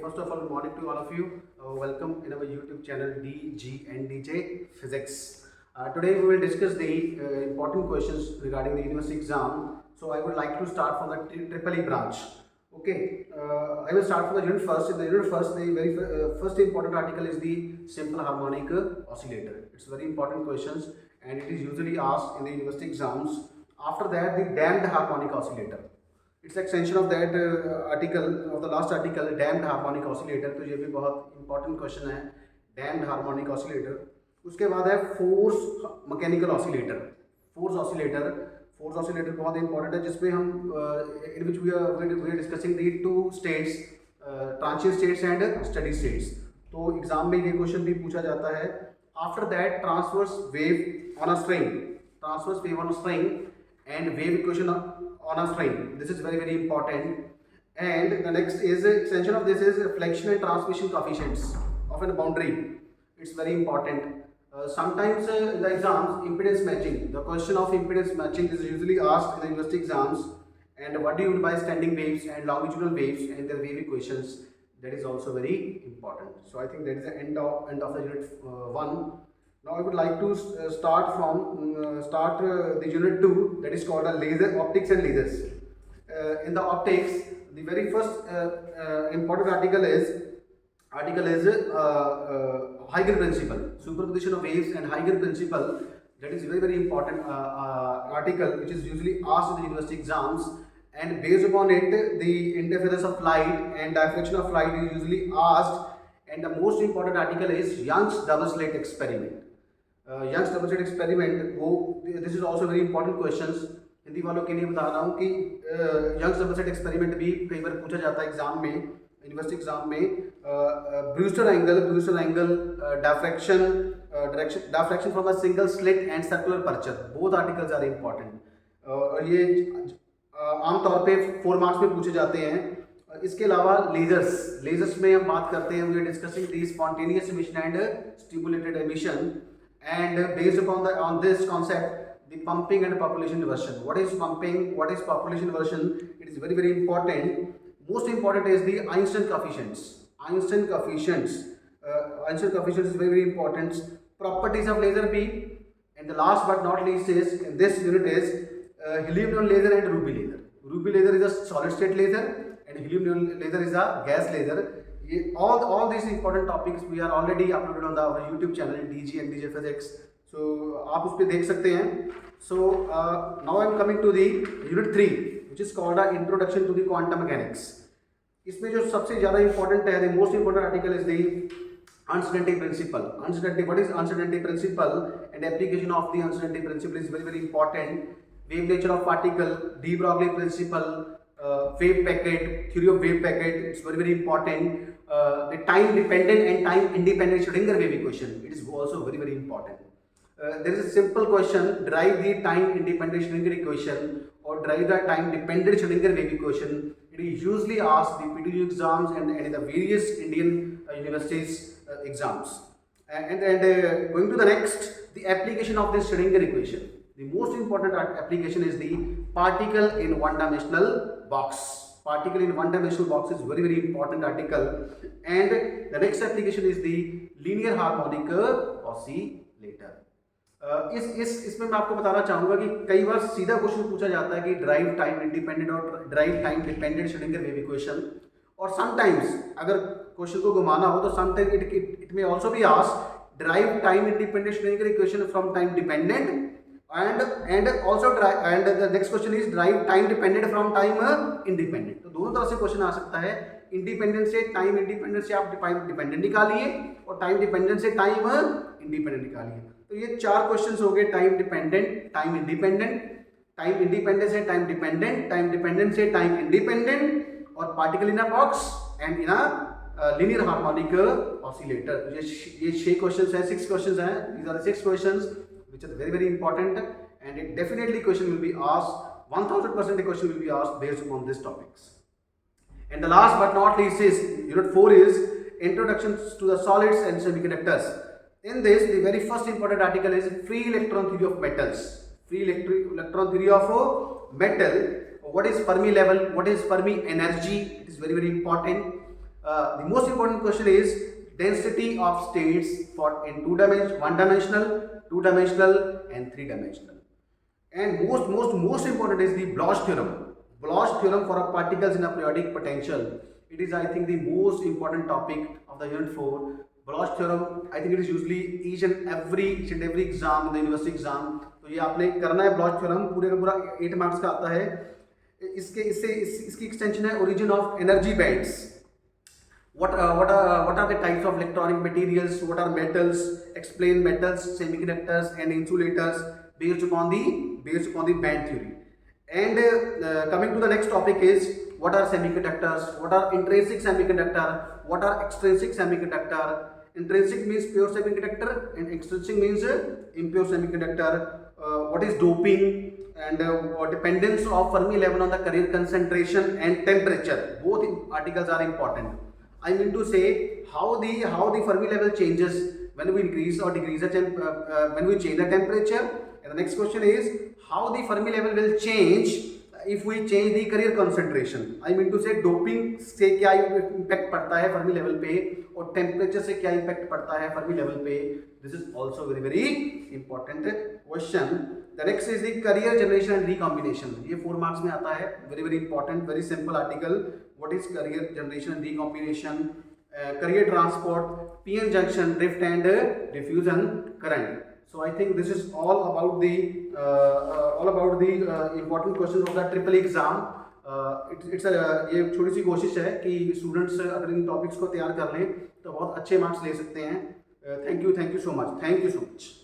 first of all, good morning to all of you. Welcome in our YouTube channel DG and DJ Physics. Today we will discuss the important questions regarding the university exam. So I would like to start from the Triple E branch. Okay, I will start from the unit first. In the unit first, the very first important article is the simple harmonic oscillator. It's very important questions and it is usually asked in the university exams. After that, the damped harmonic oscillator. It's extension of that article of the last article damped harmonic oscillator. तो ये भी बहुत important question है, damped harmonic oscillator. उसके बाद है force mechanical oscillator. Force oscillator बहुत important है, जिसमें हम in which we are discussing the two states, transient states and steady states. तो एग्जाम में ये क्वेश्चन भी पूछा जाता है. After that transverse wave on a string and wave equation on a string. This is very important. And the next is extension of this is reflection and transmission coefficients of a boundary. It's very important. Sometimes in the exams, impedance matching, the question of impedance matching is usually asked in the university exams. And what do you mean by standing waves and longitudinal waves and their wave equations? That is also very important. So I think that is the end of the unit 1. Now I would like to start the unit 2, that is called laser optics and lasers. In the optics, the very first important article is Huygens principle, superposition of waves and Huygens principle. That is very important article which is usually asked in the university exams, and based upon it the interference of light and diffraction of light is usually asked. And the most important article is Young's double slit experiment. Young's double slit experiment, वो this is also very important questions. Hindi वालों के लिए बता रहा हूँ कि Young's double slit experiment भी कई बार पूछा जाता है एग्जाम में, यूनिवर्सिटी एग्जाम में. Brewster angle, diffraction from a single slit and circular aperture, both articles are important. और ये आमतौर पे 4 मार्क्स में पूछे जाते हैं. इसके अलावा लेजर्स में हम बात करते हैं, we are discussing the spontaneous emission and stimulated emission. And based upon this concept, the pumping and population inversion. What is pumping? What is population inversion? It is very important. Most important is the Einstein coefficients. Einstein coefficients is very important. Properties of laser beam. And the last but not least is in this unit is helium neon laser and ruby laser. Ruby laser is a solid state laser and helium neon laser is a gas laser. All these important topics we are already uploaded on our YouTube channel DG and DJ Physics. So आप उस पर देख सकते हैं. So now I am coming to the unit 3 which is called Introduction to the Quantum Mechanics. इसमें जो सबसे ज़्यादा important है, the most important article is the uncertainty principle. What is uncertainty principle and application of the uncertainty principle is very important. Wave nature of particle, de Broglie principle, wave packet, theory of wave packet, it's very important. The time dependent and time independent Schrödinger wave equation, it is also very important. There is a simple question, derive the time independent Schrödinger equation or derive the time dependent Schrödinger wave equation. It is usually asked the PTU exams and in the various Indian universities exams. And going to the next, the application of this Schrödinger equation. The most important application is the particle in one-dimensional box. Particle in one-dimensional box is very important article. And the next application is the linear harmonic oscillator. इसमें मैं आपको बताना चाहूँगा कि कई बार सीधा question पूछा जाता है कि ड्राइव टाइम इंडिपेंडेंट और drive time dependent Schrodinger wave equation. और समटाइम्स अगर क्वेश्चन को घुमाना हो तो sometime it may also be asked drive time independent Schrodinger equation from time dependent and also and the next question is drive time dependent from time independent. तो दोनों तरह से क्वेश्चन आ सकता है. इंडिपेंडेंट से टाइम इंडिपेंडेंट से आप time dependent निकालिए और टाइम डिपेंडेंट से टाइम इंडिपेंडेंट निकालिए. तो ये 4 क्वेश्चंस हो गए, time dependent, time independent, time independent से टाइम डिपेंडेंट, टाइम डिपेंडेंट से टाइम इंडिपेंडेंट और particle in a box and in a linear harmonic oscillator. ये 6 क्वेश्चंस हैं, 6 क्वेश्चंस हैं. These are 6 questions which are very important, and it definitely question will be asked, 1000% a question will be asked based upon these topics. And the last but not least is unit 4 is introductions to the solids and semiconductors. In this, the very first important article is free electron theory of metals. Free electron theory of metal. What is Fermi level? What is Fermi energy? It is very important. The most important question is density of states for in one dimensional, two dimensional, and three dimensional. And most important is the Bloch theorem. Bloch theorem for a particles in a periodic potential. It is, I think, the most important topic of the unit 4. Bloch theorem, I think it is usually each and every exam in the university exam. तो ये आपने करना है Bloch theorem, पूरे का पूरा 8 marks का आता है. इसकी एक्सटेंशन है origin of energy bands. What are the types of electronic materials? What are metals? Explain metals, semiconductors, and insulators based upon the band theory. And coming to the next topic is what are semiconductors? What are intrinsic semiconductor? What are extrinsic semiconductor? Intrinsic means pure semiconductor, and extrinsic means impure semiconductor. What is doping? And dependence of Fermi level on the carrier concentration and temperature. Both articles are important. I mean to say how the Fermi level changes when we increase or decrease when we change the temperature. And the next question is how the Fermi level will change if we change the carrier concentration. I mean to say doping से क्या impact पड़ता है Fermi level पे और temperature से क्या impact पड़ता है Fermi level पे. This is also very important question. The next is the carrier generation and recombination. ये 4 marks में आता है. Very important, very simple article. What is carrier generation and recombination? Carrier transport, p-n junction, drift and diffusion current. So I think this is all about the important questions of the triple exam. ये छोटी सी कोशिश है कि students अगर इन topics को तैयार कर लें तो बहुत अच्छे मार्क्स ले सकते हैं. Thank you so much.